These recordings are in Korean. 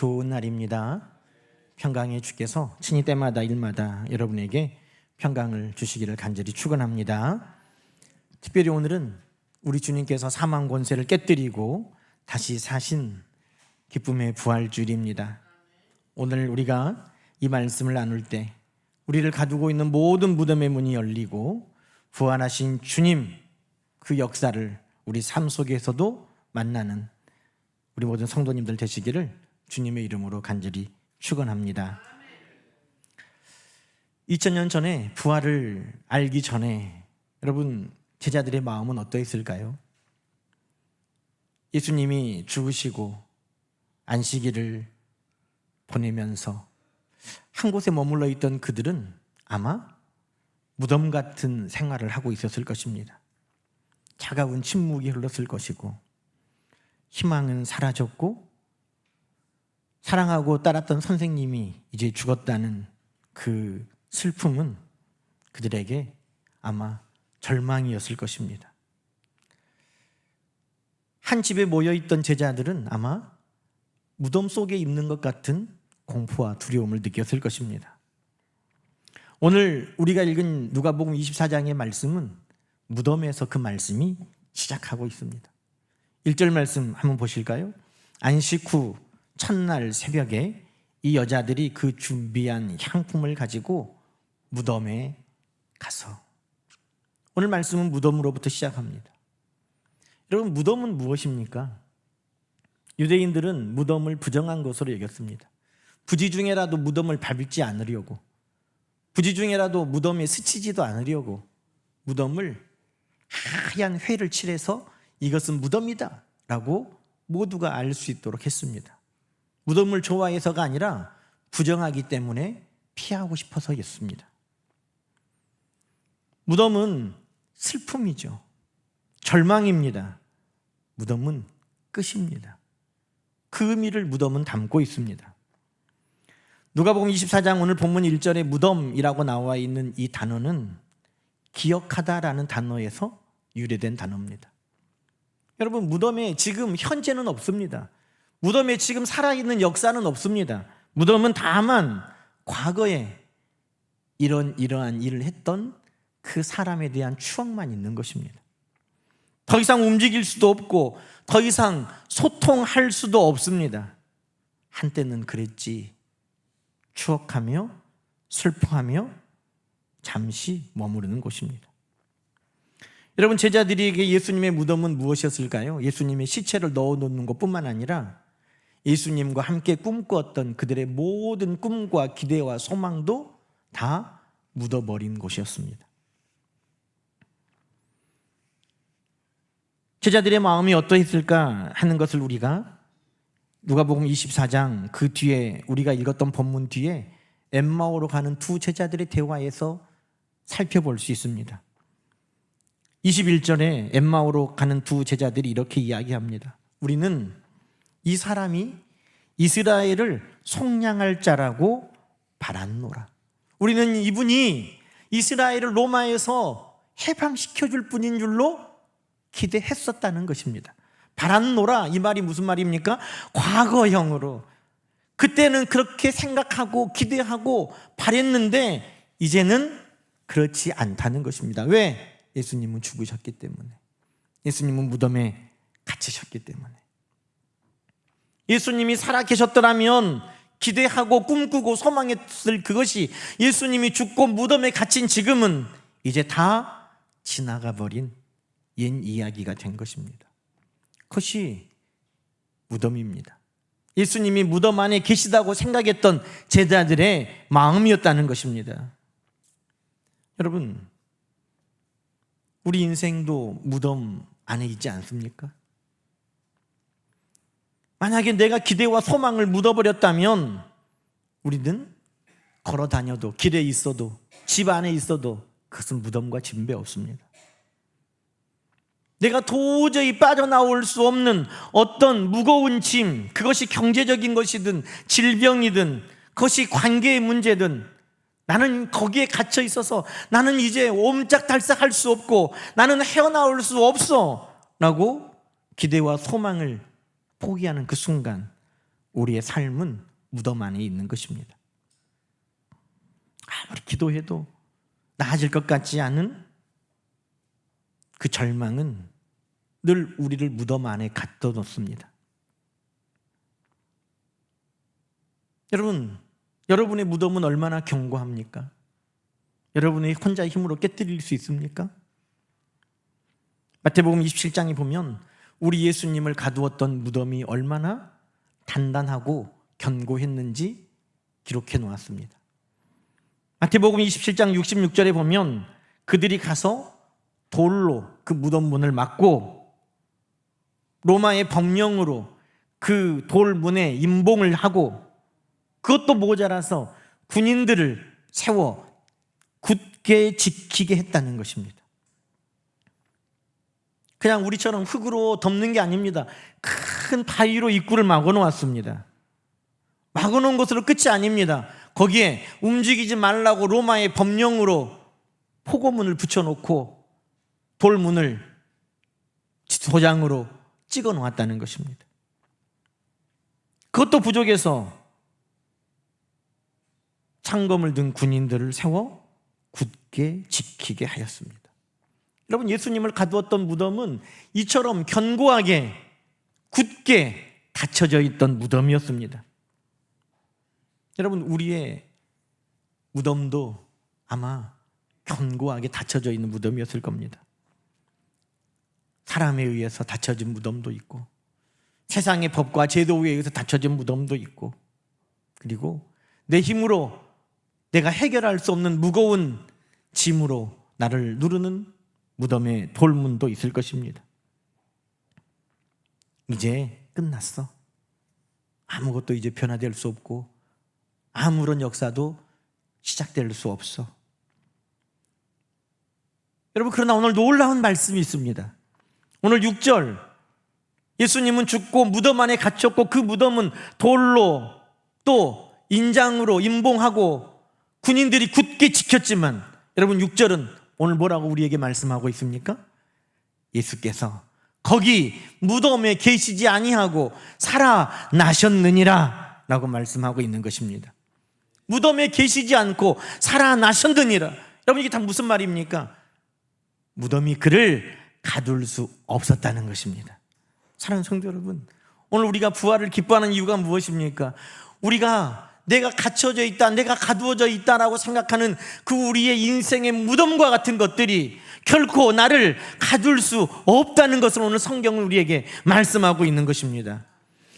좋은 날입니다. 평강의 주께서 친히 때마다 일마다 여러분에게 평강을 주시기를 간절히 축원합니다. 특별히 오늘은 우리 주님께서 사망 권세를 깨뜨리고 다시 사신 기쁨의 부활주일입니다. 오늘 우리가 이 말씀을 나눌 때 우리를 가두고 있는 모든 무덤의 문이 열리고 부활하신 주님 그 역사를 우리 삶 속에서도 만나는 우리 모든 성도님들 되시기를 주님의 이름으로 간절히 축원합니다. 2000년 전에 부활을 알기 전에 여러분 제자들의 마음은 어떠했을까요? 예수님이 죽으시고 안식일을 보내면서 한 곳에 머물러 있던 그들은 아마 무덤 같은 생활을 하고 있었을 것입니다. 차가운 침묵이 흘렀을 것이고 희망은 사라졌고 사랑하고 따랐던 선생님이 이제 죽었다는 그 슬픔은 그들에게 아마 절망이었을 것입니다. 한 집에 모여있던 제자들은 아마 무덤 속에 있는 것 같은 공포와 두려움을 느꼈을 것입니다. 오늘 우리가 읽은 누가복음 24장의 말씀은 무덤에서 그 말씀이 시작하고 있습니다. 1절 말씀 한번 보실까요? 안식 후 첫날 새벽에 이 여자들이 그 준비한 향품을 가지고 무덤에 가서, 오늘 말씀은 무덤으로부터 시작합니다. 여러분, 무덤은 무엇입니까? 유대인들은 무덤을 부정한 것으로 여겼습니다. 부지중에라도 무덤을 밟지 않으려고, 부지중에라도 무덤에 스치지도 않으려고 무덤을 하얀 회를 칠해서 이것은 무덤이다 라고 모두가 알 수 있도록 했습니다. 무덤을 좋아해서가 아니라 부정하기 때문에 피하고 싶어서였습니다. 무덤은 슬픔이죠. 절망입니다. 무덤은 끝입니다. 그 의미를 무덤은 담고 있습니다. 누가복음 24장 오늘 본문 1절에 무덤이라고 나와 있는 이 단어는 기억하다라는 단어에서 유래된 단어입니다. 여러분, 무덤에 지금 현재는 없습니다. 무덤에 지금 살아있는 역사는 없습니다. 무덤은 다만 과거에 이러한 일을 했던 그 사람에 대한 추억만 있는 것입니다. 더 이상 움직일 수도 없고 더 이상 소통할 수도 없습니다. 한때는 그랬지. 추억하며 슬퍼하며 잠시 머무르는 곳입니다. 여러분, 제자들에게 예수님의 무덤은 무엇이었을까요? 예수님의 시체를 넣어놓는 것뿐만 아니라 예수님과 함께 꿈꾸었던 그들의 모든 꿈과 기대와 소망도 다 묻어버린 곳이었습니다. 제자들의 마음이 어떠했을까 하는 것을 우리가 누가복음 24장 그 뒤에 우리가 읽었던 본문 뒤에 엠마오로 가는 두 제자들의 대화에서 살펴볼 수 있습니다. 21절에 엠마오로 가는 두 제자들이 이렇게 이야기합니다. 우리는 이 사람이 이스라엘을 속량할 자라고 바랐노라. 우리는 이분이 이스라엘을 로마에서 해방시켜줄 분인 줄로 기대했었다는 것입니다. 바랐노라, 이 말이 무슨 말입니까? 과거형으로. 그때는 그렇게 생각하고 기대하고 바랬는데 이제는 그렇지 않다는 것입니다. 왜? 예수님은 죽으셨기 때문에, 예수님은 무덤에 갇히셨기 때문에. 예수님이 살아계셨더라면 기대하고 꿈꾸고 소망했을 그것이 예수님이 죽고 무덤에 갇힌 지금은 이제 다 지나가 버린 옛 이야기가 된 것입니다. 그것이 무덤입니다. 예수님이 무덤 안에 계시다고 생각했던 제자들의 마음이었다는 것입니다. 여러분, 우리 인생도 무덤 안에 있지 않습니까? 만약에 내가 기대와 소망을 묻어버렸다면 우리는 걸어 다녀도, 길에 있어도, 집 안에 있어도 그것은 무덤과 진배 없습니다. 내가 도저히 빠져나올 수 없는 어떤 무거운 짐, 그것이 경제적인 것이든 질병이든 그것이 관계의 문제든 나는 거기에 갇혀 있어서 나는 이제 옴짝달싹할 수 없고 나는 헤어나올 수 없어 라고 기대와 소망을 포기하는 그 순간 우리의 삶은 무덤 안에 있는 것입니다. 아무리 기도해도 나아질 것 같지 않은 그 절망은 늘 우리를 무덤 안에 가둬놓습니다. 여러분, 여러분의 무덤은 얼마나 견고합니까? 여러분의 혼자의 힘으로 깨뜨릴 수 있습니까? 마태복음 27장에 보면 우리 예수님을 가두었던 무덤이 얼마나 단단하고 견고했는지 기록해 놓았습니다. 마태복음 27장 66절에 보면 그들이 가서 돌로 그 무덤 문을 막고 로마의 법령으로 그 돌문에 임봉을 하고 그것도 모자라서 군인들을 세워 굳게 지키게 했다는 것입니다. 그냥 우리처럼 흙으로 덮는 게 아닙니다. 큰 바위로 입구를 막아놓았습니다. 막아놓은 것으로 끝이 아닙니다. 거기에 움직이지 말라고 로마의 법령으로 포고문을 붙여놓고 돌문을 도장으로 찍어 놓았다는 것입니다. 그것도 부족해서 창검을 든 군인들을 세워 굳게 지키게 하였습니다. 여러분, 예수님을 가두었던 무덤은 이처럼 견고하게 굳게 닫혀져 있던 무덤이었습니다. 여러분, 우리의 무덤도 아마 견고하게 닫혀져 있는 무덤이었을 겁니다. 사람에 의해서 닫혀진 무덤도 있고 세상의 법과 제도에 의해서 닫혀진 무덤도 있고 그리고 내 힘으로 내가 해결할 수 없는 무거운 짐으로 나를 누르는 무덤의 돌문도 있을 것입니다. 이제 끝났어. 아무것도 이제 변화될 수 없고 아무런 역사도 시작될 수 없어. 여러분, 그러나 오늘 놀라운 말씀이 있습니다. 오늘 6절, 예수님은 죽고 무덤 안에 갇혔고 그 무덤은 돌로 또 인장으로 임봉하고 군인들이 굳게 지켰지만, 여러분 6절은 오늘 뭐라고 우리에게 말씀하고 있습니까? 예수께서 거기 무덤에 계시지 아니하고 살아나셨느니라 라고 말씀하고 있는 것입니다. 무덤에 계시지 않고 살아나셨느니라. 여러분, 이게 다 무슨 말입니까? 무덤이 그를 가둘 수 없었다는 것입니다. 사랑하는 성도 여러분, 오늘 우리가 부활을 기뻐하는 이유가 무엇입니까? 우리가 내가 갇혀져 있다, 내가 가두어져 있다라고 생각하는 그 우리의 인생의 무덤과 같은 것들이 결코 나를 가둘 수 없다는 것을 오늘 성경은 우리에게 말씀하고 있는 것입니다.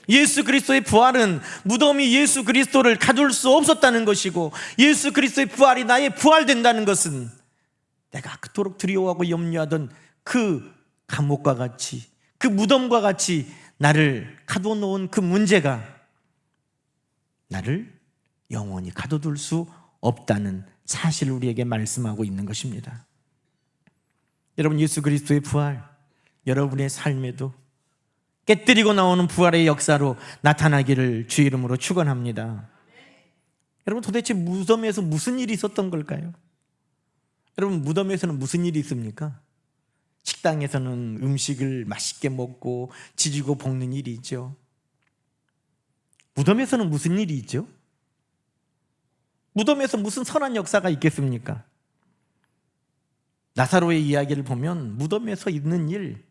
예수 그리스도의 부활은 무덤이 예수 그리스도를 가둘 수 없었다는 것이고, 예수 그리스도의 부활이 나의 부활된다는 것은 내가 그토록 두려워하고 염려하던 그 감옥과 같이, 그 무덤과 같이 나를 가두어 놓은 그 문제가 나를 영원히 가둬둘 수 없다는 사실을 우리에게 말씀하고 있는 것입니다. 여러분, 예수 그리스도의 부활, 여러분의 삶에도 깨뜨리고 나오는 부활의 역사로 나타나기를 주 이름으로 축원합니다. 여러분, 도대체 무덤에서 무슨 일이 있었던 걸까요? 여러분, 무덤에서는 무슨 일이 있습니까? 식당에서는 음식을 맛있게 먹고 지지고 볶는 일이 있죠. 무덤에서는 무슨 일이 있죠? 무덤에서 무슨 선한 역사가 있겠습니까? 나사로의 이야기를 보면 무덤에서 있는 일,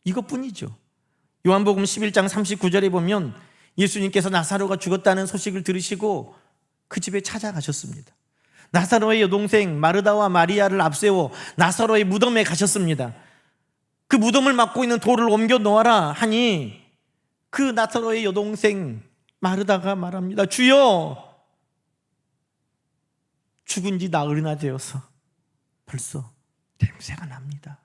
이것뿐이죠. 요한복음 11장 39절에 보면 예수님께서 나사로가 죽었다는 소식을 들으시고 그 집에 찾아가셨습니다. 나사로의 여동생 마르다와 마리아를 앞세워 나사로의 무덤에 가셨습니다. 그 무덤을 막고 있는 돌을 옮겨 놓아라 하니 그 나사로의 여동생 마르다가 말합니다. 주여, 죽은 지 나흘이나 되어서 벌써 냄새가 납니다.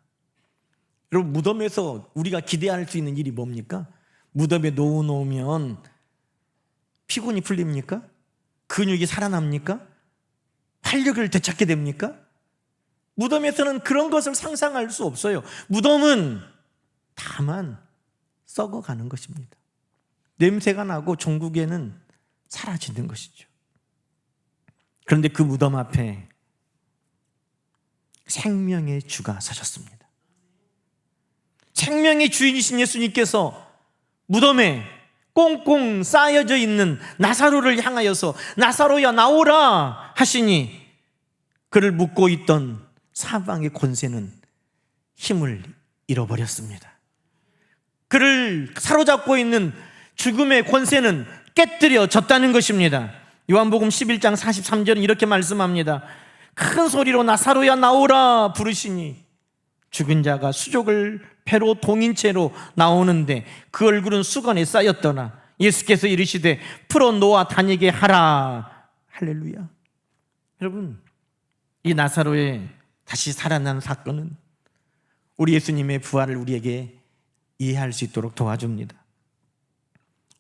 여러분, 무덤에서 우리가 기대할 수 있는 일이 뭡니까? 무덤에 놓으면 피곤이 풀립니까? 근육이 살아납니까? 활력을 되찾게 됩니까? 무덤에서는 그런 것을 상상할 수 없어요. 무덤은 다만 썩어가는 것입니다. 냄새가 나고 종국에는 사라지는 것이죠. 그런데 그 무덤 앞에 생명의 주가 서셨습니다. 생명의 주인이신 예수님께서 무덤에 꽁꽁 쌓여져 있는 나사로를 향하여서 나사로야 나오라 하시니 그를 묶고 있던 사방의 권세는 힘을 잃어버렸습니다. 그를 사로잡고 있는 죽음의 권세는 깨뜨려졌다는 것입니다. 요한복음 11장 43절은 이렇게 말씀합니다. 큰 소리로 나사로야 나오라 부르시니 죽은 자가 수족을 배로 동인 채로 나오는데 그 얼굴은 수건에 쌓였더라. 예수께서 이르시되 풀어놓아 다니게 하라. 할렐루야. 여러분, 이 나사로의 다시 살아난 사건은 우리 예수님의 부활을 우리에게 이해할 수 있도록 도와줍니다.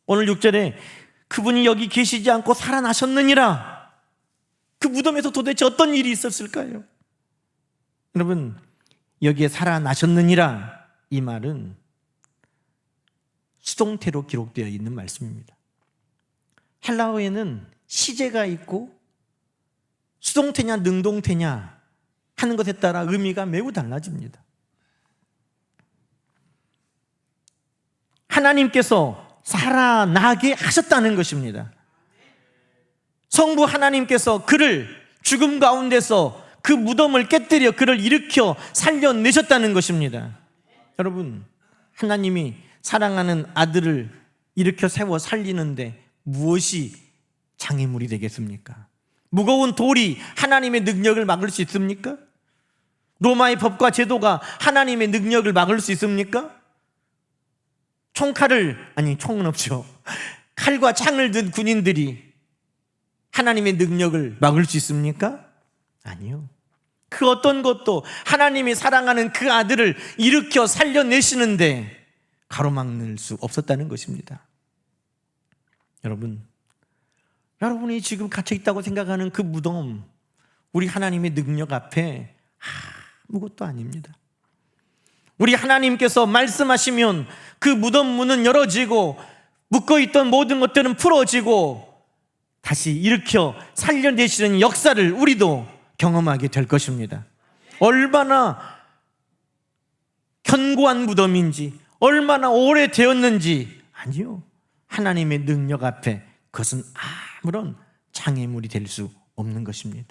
오늘 6절에 그분이 여기 계시지 않고 살아나셨느니라. 그 무덤에서 도대체 어떤 일이 있었을까요? 여러분, 여기에 살아나셨느니라 이 말은 수동태로 기록되어 있는 말씀입니다. 헬라어에는 시제가 있고 수동태냐 능동태냐 하는 것에 따라 의미가 매우 달라집니다. 하나님께서 살아나게 하셨다는 것입니다. 성부 하나님께서 그를 죽음 가운데서 그 무덤을 깨뜨려 그를 일으켜 살려내셨다는 것입니다. 여러분, 하나님이 사랑하는 아들을 일으켜 세워 살리는데 무엇이 장애물이 되겠습니까? 무거운 돌이 하나님의 능력을 막을 수 있습니까? 로마의 법과 제도가 하나님의 능력을 막을 수 있습니까? 총은 없죠. 칼과 창을 든 군인들이 하나님의 능력을 막을 수 있습니까? 아니요. 그 어떤 것도 하나님이 사랑하는 그 아들을 일으켜 살려내시는데 가로막을 수 없었다는 것입니다. 여러분이 지금 갇혀있다고 생각하는 그 무덤, 우리 하나님의 능력 앞에 아무것도 아닙니다. 우리 하나님께서 말씀하시면 그 무덤 문은 열어지고 묶어있던 모든 것들은 풀어지고 다시 일으켜 살려내시는 역사를 우리도 경험하게 될 것입니다. 얼마나 견고한 무덤인지, 얼마나 오래되었는지, 아니요, 하나님의 능력 앞에 그것은 아무런 장애물이 될 수 없는 것입니다.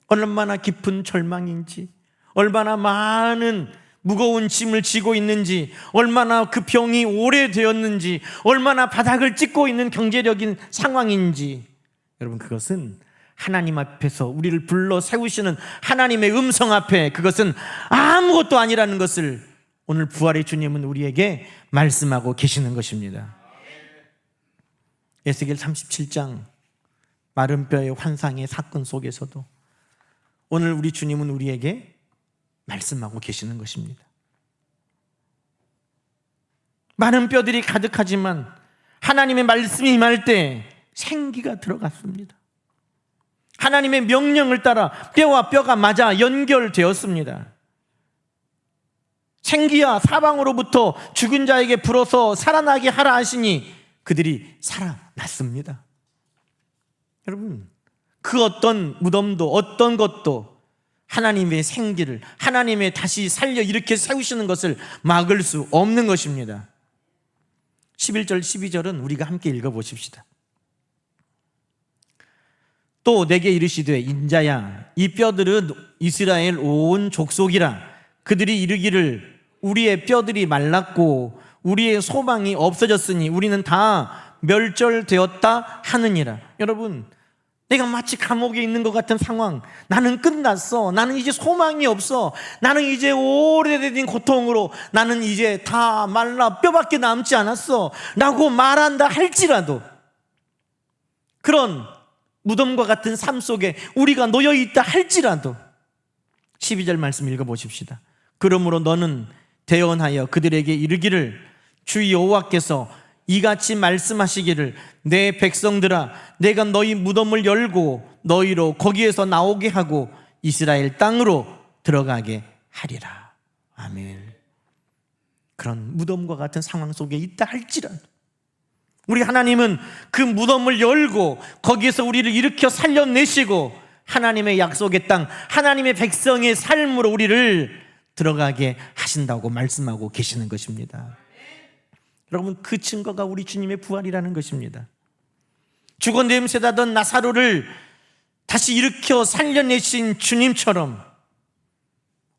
얼마나 깊은 절망인지, 얼마나 많은 무거운 짐을 지고 있는지, 얼마나 그 병이 오래되었는지, 얼마나 바닥을 찍고 있는 경제력인 상황인지, 여러분, 그것은 하나님 앞에서 우리를 불러 세우시는 하나님의 음성 앞에 그것은 아무것도 아니라는 것을 오늘 부활의 주님은 우리에게 말씀하고 계시는 것입니다. 에스겔 37장 마른 뼈의 환상의 사건 속에서도 오늘 우리 주님은 우리에게 말씀하고 계시는 것입니다. 많은 뼈들이 가득하지만 하나님의 말씀이 임할 때 생기가 들어갔습니다. 하나님의 명령을 따라 뼈와 뼈가 맞아 연결되었습니다. 생기야 사방으로부터 죽은 자에게 불어서 살아나게 하라 하시니 그들이 살아났습니다. 여러분, 그 어떤 무덤도 어떤 것도 하나님의 생기를, 하나님의 다시 살려 이렇게 세우시는 것을 막을 수 없는 것입니다. 11절 12절은 우리가 함께 읽어보십시다. 또 내게 이르시되 인자야, 이 뼈들은 이스라엘 온 족속이라. 그들이 이르기를 우리의 뼈들이 말랐고 우리의 소망이 없어졌으니 우리는 다 멸절되었다 하느니라. 여러분, 내가 마치 감옥에 있는 것 같은 상황, 나는 끝났어, 나는 이제 소망이 없어, 나는 이제 오래된 고통으로 나는 이제 다 말라 뼈밖에 남지 않았어 라고 말한다 할지라도, 그런 무덤과 같은 삶 속에 우리가 놓여있다 할지라도 12절 말씀 읽어보십시다. 그러므로 너는 대언하여 그들에게 이르기를 주 여호와께서 이같이 말씀하시기를 내 백성들아, 내가 너희 무덤을 열고 너희로 거기에서 나오게 하고 이스라엘 땅으로 들어가게 하리라. 아멘. 그런 무덤과 같은 상황 속에 있다 할지라도 우리 하나님은 그 무덤을 열고 거기에서 우리를 일으켜 살려내시고 하나님의 약속의 땅, 하나님의 백성의 삶으로 우리를 들어가게 하신다고 말씀하고 계시는 것입니다. 여러분, 그 증거가 우리 주님의 부활이라는 것입니다. 죽어 냄새나던 나사로를 다시 일으켜 살려내신 주님처럼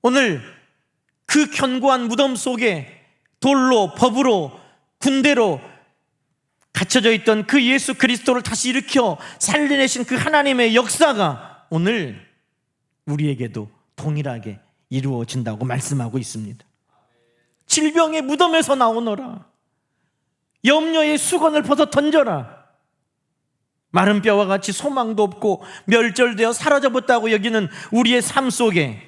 오늘 그 견고한 무덤 속에 돌로, 법으로, 군대로 갇혀져 있던 그 예수 그리스도를 다시 일으켜 살려내신 그 하나님의 역사가 오늘 우리에게도 동일하게 이루어진다고 말씀하고 있습니다. 질병의 무덤에서 나오너라. 염려의 수건을 벗어 던져라. 마른 뼈와 같이 소망도 없고 멸절되어 사라져버렸다고 여기는 우리의 삶 속에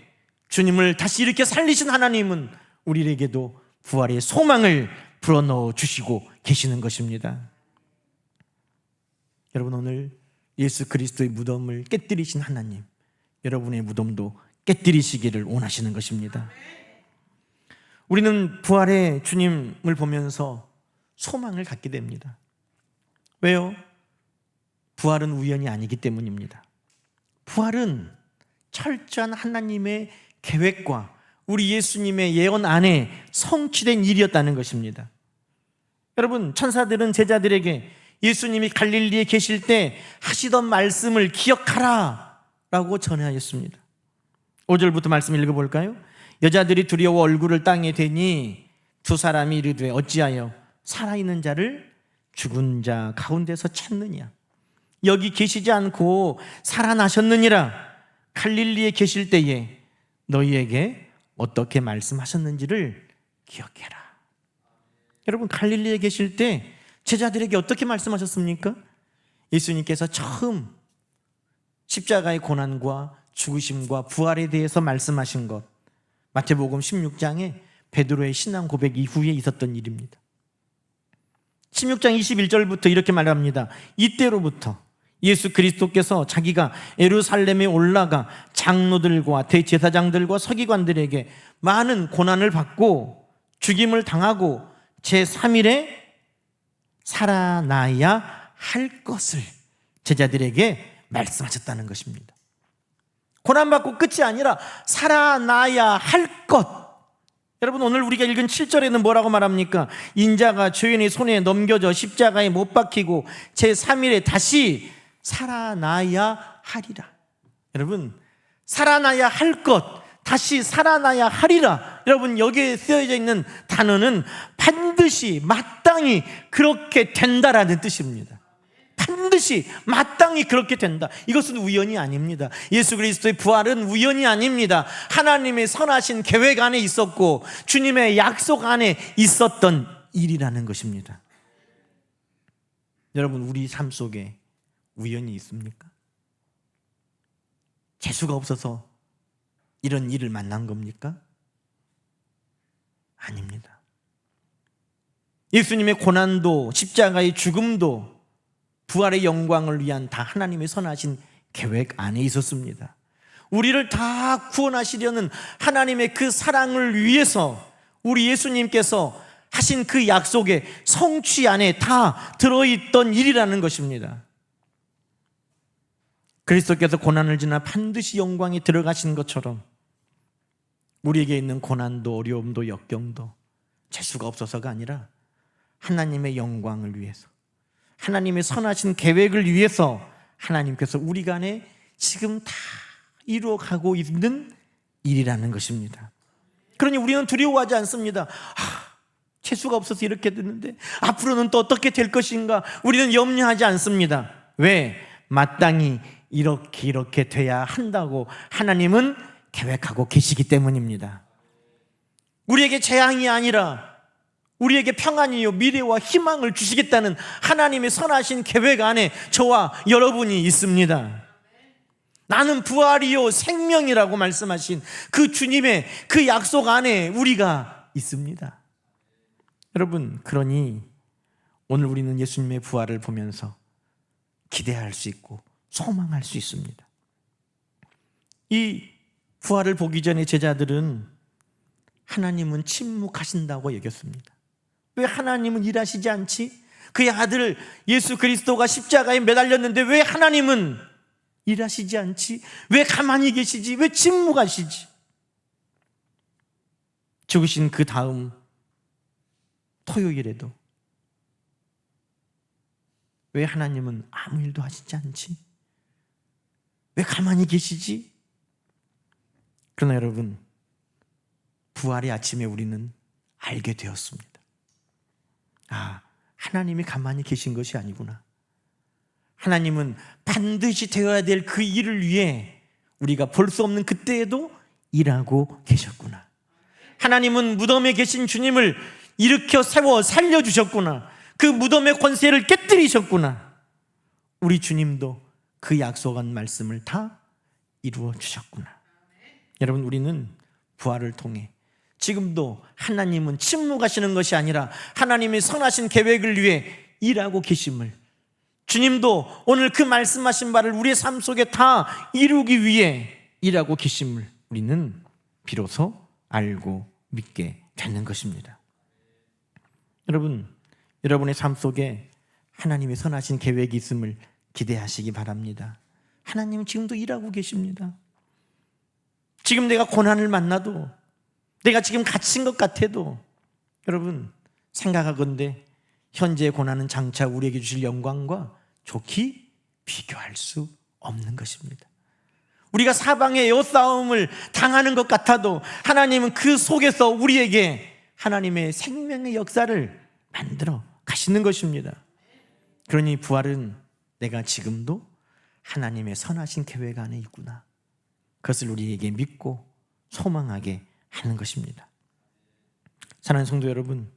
주님을 다시 이렇게 살리신 하나님은 우리에게도 부활의 소망을 불어넣어 주시고 계시는 것입니다. 여러분, 오늘 예수 그리스도의 무덤을 깨뜨리신 하나님, 여러분의 무덤도 깨뜨리시기를 원하시는 것입니다. 우리는 부활의 주님을 보면서 소망을 갖게 됩니다. 왜요? 부활은 우연이 아니기 때문입니다. 부활은 철저한 하나님의 계획과 우리 예수님의 예언 안에 성취된 일이었다는 것입니다. 여러분, 천사들은 제자들에게 예수님이 갈릴리에 계실 때 하시던 말씀을 기억하라 라고 전하였습니다. 5절부터 말씀 읽어볼까요? 여자들이 두려워 얼굴을 땅에 대니 두 사람이 이르되 어찌하여 살아있는 자를 죽은 자 가운데서 찾느냐? 여기 계시지 않고 살아나셨느니라. 갈릴리에 계실 때에 너희에게 어떻게 말씀하셨는지를 기억해라. 여러분, 갈릴리에 계실 때 제자들에게 어떻게 말씀하셨습니까? 예수님께서 처음 십자가의 고난과 죽으심과 부활에 대해서 말씀하신 것, 마태복음 16장에 베드로의 신앙 고백 이후에 있었던 일입니다. 16장 21절부터 이렇게 말합니다. 이때로부터 예수 그리스도께서 자기가 예루살렘에 올라가 장로들과 대제사장들과 서기관들에게 많은 고난을 받고 죽임을 당하고 제3일에 살아나야 할 것을 제자들에게 말씀하셨다는 것입니다. 고난받고 끝이 아니라 살아나야 할 것. 여러분, 오늘 우리가 읽은 7절에는 뭐라고 말합니까? 인자가 죄인의 손에 넘겨져 십자가에 못 박히고 제3일에 다시 살아나야 하리라. 여러분, 살아나야 할 것, 다시 살아나야 하리라. 여러분, 여기에 쓰여져 있는 단어는 반드시 마땅히 그렇게 된다라는 뜻입니다. 반드시 마땅히 그렇게 된다. 이것은 우연이 아닙니다. 예수 그리스도의 부활은 우연이 아닙니다. 하나님의 선하신 계획 안에 있었고 주님의 약속 안에 있었던 일이라는 것입니다. 여러분, 우리 삶 속에 우연이 있습니까? 재수가 없어서 이런 일을 만난 겁니까? 아닙니다. 예수님의 고난도 십자가의 죽음도 부활의 영광을 위한 다 하나님의 선하신 계획 안에 있었습니다. 우리를 다 구원하시려는 하나님의 그 사랑을 위해서 우리 예수님께서 하신 그 약속의 성취 안에 다 들어있던 일이라는 것입니다. 그리스도께서 고난을 지나 반드시 영광에 들어가신 것처럼 우리에게 있는 고난도 어려움도 역경도 재수가 없어서가 아니라 하나님의 영광을 위해서, 하나님의 선하신 계획을 위해서 하나님께서 우리 간에 지금 다 이루어가고 있는 일이라는 것입니다. 그러니 우리는 두려워하지 않습니다. 재수가 없어서 이렇게 됐는데 앞으로는 또 어떻게 될 것인가, 우리는 염려하지 않습니다. 왜? 마땅히 이렇게 돼야 한다고 하나님은 계획하고 계시기 때문입니다. 우리에게 재앙이 아니라 우리에게 평안이요 미래와 희망을 주시겠다는 하나님의 선하신 계획 안에 저와 여러분이 있습니다. 나는 부활이요 생명이라고 말씀하신 그 주님의 그 약속 안에 우리가 있습니다. 여러분, 그러니 오늘 우리는 예수님의 부활을 보면서 기대할 수 있고 소망할 수 있습니다. 이 부활을 보기 전에 제자들은 하나님은 침묵하신다고 여겼습니다. 왜 하나님은 일하시지 않지? 그의 아들 예수 그리스도가 십자가에 매달렸는데 왜 하나님은 일하시지 않지? 왜 가만히 계시지? 왜 침묵하시지? 죽으신 그 다음 토요일에도 왜 하나님은 아무 일도 하시지 않지? 왜 가만히 계시지? 그러나 여러분, 부활의 아침에 우리는 알게 되었습니다. 하나님이 가만히 계신 것이 아니구나. 하나님은 반드시 되어야 될 그 일을 위해 우리가 볼 수 없는 그때에도 일하고 계셨구나. 하나님은 무덤에 계신 주님을 일으켜 세워 살려주셨구나. 그 무덤의 권세를 깨뜨리셨구나. 우리 주님도 그 약속한 말씀을 다 이루어 주셨구나. 여러분, 우리는 부활을 통해 지금도 하나님은 침묵하시는 것이 아니라 하나님의 선하신 계획을 위해 일하고 계심을, 주님도 오늘 그 말씀하신 바를 우리의 삶 속에 다 이루기 위해 일하고 계심을 우리는 비로소 알고 믿게 되는 것입니다. 여러분, 여러분의 삶 속에 하나님의 선하신 계획이 있음을 기대하시기 바랍니다. 하나님은 지금도 일하고 계십니다. 지금 내가 고난을 만나도, 내가 지금 갇힌 것 같아도 여러분 생각하건대 현재의 고난은 장차 우리에게 주실 영광과 좋게 비교할 수 없는 것입니다. 우리가 사방의 에워싸움을 당하는 것 같아도 하나님은 그 속에서 우리에게 하나님의 생명의 역사를 만들어 가시는 것입니다. 그러니 부활은 내가 지금도 하나님의 선하신 계획 안에 있구나, 그것을 우리에게 믿고 소망하게 하는 것입니다. 사랑하는 성도 여러분,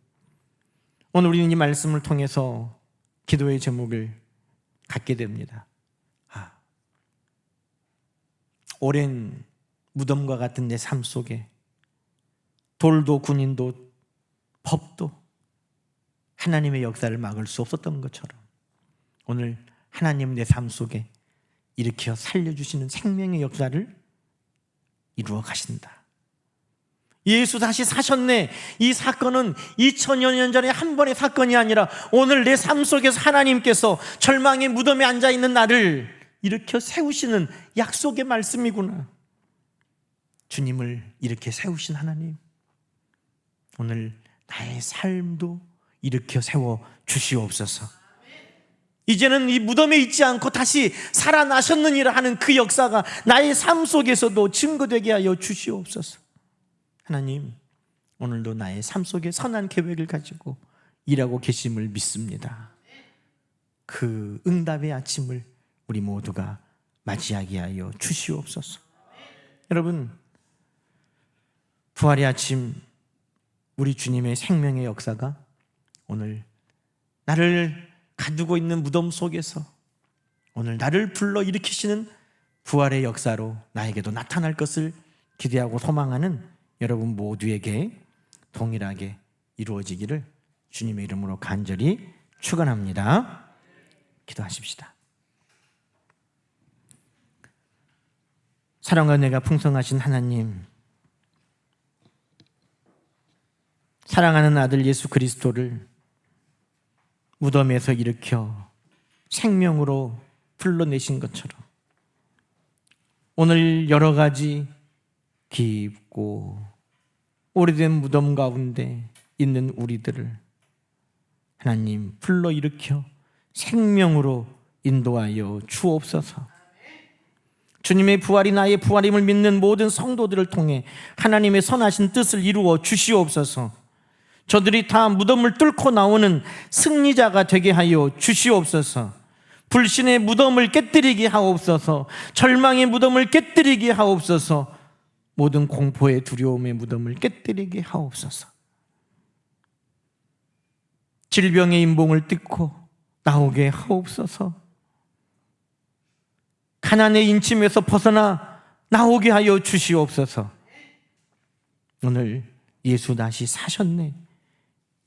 오늘 우리는 이 말씀을 통해서 기도의 제목을 갖게 됩니다. 오랜 무덤과 같은 내 삶 속에 돌도 군인도 법도 하나님의 역사를 막을 수 없었던 것처럼 오늘 하나님 내 삶 속에 일으켜 살려주시는 생명의 역사를 이루어 가신다. 예수 다시 사셨네. 이 사건은 2000여 년 전에 한 번의 사건이 아니라 오늘 내 삶 속에서 하나님께서 절망의 무덤에 앉아있는 나를 일으켜 세우시는 약속의 말씀이구나. 주님을 이렇게 세우신 하나님, 오늘 나의 삶도 일으켜 세워 주시옵소서. 이제는 이 무덤에 있지 않고 다시 살아나셨느니라 하는 그 역사가 나의 삶 속에서도 증거되게 하여 주시옵소서. 하나님, 오늘도 나의 삶 속에 선한 계획을 가지고 일하고 계심을 믿습니다. 그 응답의 아침을 우리 모두가 맞이하게 하여 주시옵소서. 여러분, 부활의 아침, 우리 주님의 생명의 역사가 오늘 나를 가두고 있는 무덤 속에서 오늘 나를 불러 일으키시는 부활의 역사로 나에게도 나타날 것을 기대하고 소망하는 여러분 모두에게 동일하게 이루어지기를 주님의 이름으로 간절히 축원합니다. 기도하십시다. 사랑과 은혜가 풍성하신 하나님, 사랑하는 아들 예수 그리스도를 무덤에서 일으켜 생명으로 불러내신 것처럼 오늘 여러 가지 깊고 오래된 무덤 가운데 있는 우리들을 하나님 불러 일으켜 생명으로 인도하여 주옵소서. 주님의 부활이 나의 부활임을 믿는 모든 성도들을 통해 하나님의 선하신 뜻을 이루어 주시옵소서. 저들이 다 무덤을 뚫고 나오는 승리자가 되게 하여 주시옵소서. 불신의 무덤을 깨뜨리게 하옵소서. 절망의 무덤을 깨뜨리게 하옵소서. 모든 공포의 두려움의 무덤을 깨뜨리게 하옵소서. 질병의 인봉을 뜯고 나오게 하옵소서. 가난의 인침에서 벗어나 나오게 하여 주시옵소서. 오늘 예수 다시 사셨네,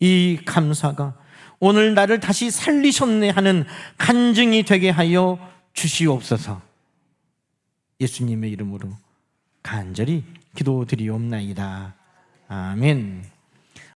이 감사가 오늘 나를 다시 살리셨네 하는 간증이 되게 하여 주시옵소서. 예수님의 이름으로 간절히 기도드리옵나이다. 아멘.